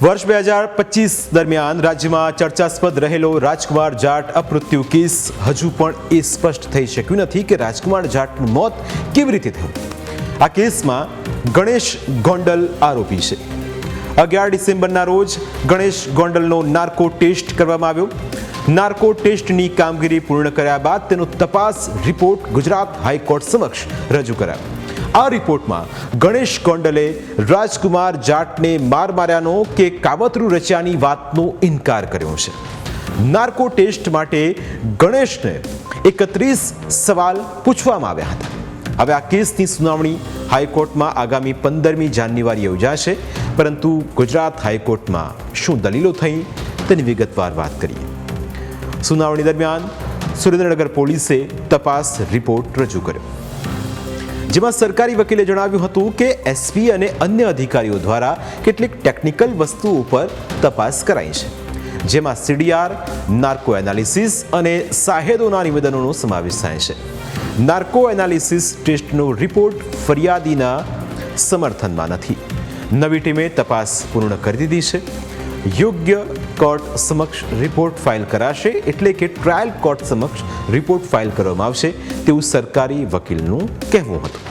વર્ષ 2025 દરમિયાન રાજ્યમાં ચર્ચાસ્પદ રહેલો રાજકુમાર જાટ અપમૃત્યુ કેસ હજુ પણ એ સ્પષ્ટ થઈ શક્યું નથી કે રાજકુમાર જાટનું મોત કેવી રીતે થયું। આ કેસમાં ગણેશ ગોંડલ આરોપી છે। 11 ડિસેમ્બરના રોજ ગણેશ ગોંડલનો નાર્કો ટેસ્ટ કરવામાં આવ્યો। નાર્કો ટેસ્ટની કામગીરી પૂર્ણ કર્યા બાદ તેનો તપાસ રિપોર્ટ ગુજરાત હાઈકોર્ટ સમક્ષ રજૂ કરાયો। આ રિપોર્ટમાં ગણેશ ગોંડલે રાજકુમાર જાટને માર માર્યાનો કે કાવતરું રચ્યાની વાતનો ઇનકાર કર્યો છે। નાર્કો ટેસ્ટ માટે ગણેશને 31 સવાલ પૂછવામાં આવ્યા હતા। હવે આ કેસની સુનાવણી હાઈકોર્ટમાં આગામી 15મી જાન્યુઆરીએ યોજાશે, પરંતુ ગુજરાત હાઈકોર્ટમાં શું દલીલો થઈ તેની વિગતવાર વાત કરીએ। સુનાવણી દરમિયાન સુરેન્દ્રનગર પોલીસે તપાસ રિપોર્ટ રજૂ કર્યો, જેમાં સરકારી વકીલે જણાવ્યું હતું કે એસપી અને અન્ય અધિકારીઓ દ્વારા કેટલીક ટેકનિકલ વસ્તુઓ પર તપાસ કરાઈ છે, જેમાં સીડીઆર, નાર્કો એનાલિસિસ અને સાહેદોના નિવેદનોનો સમાવેશ થાય છે। નાર્કો એનાલિસિસ ટેસ્ટનો રિપોર્ટ ફરિયાદીના સમર્થનમાં નથી। નવી ટીમે તપાસ પૂર્ણ કરી દીધી છે। યોગ્ય કોર્ટ સમક્ષ રિપોર્ટ ફાઇલ કરાશે, એટલે કે ટ્રાયલ કોર્ટ સમક્ષ રિપોર્ટ ફાઇલ કરવામાં આવશે તેવું સરકારી વકીલનું કહેવું હતું।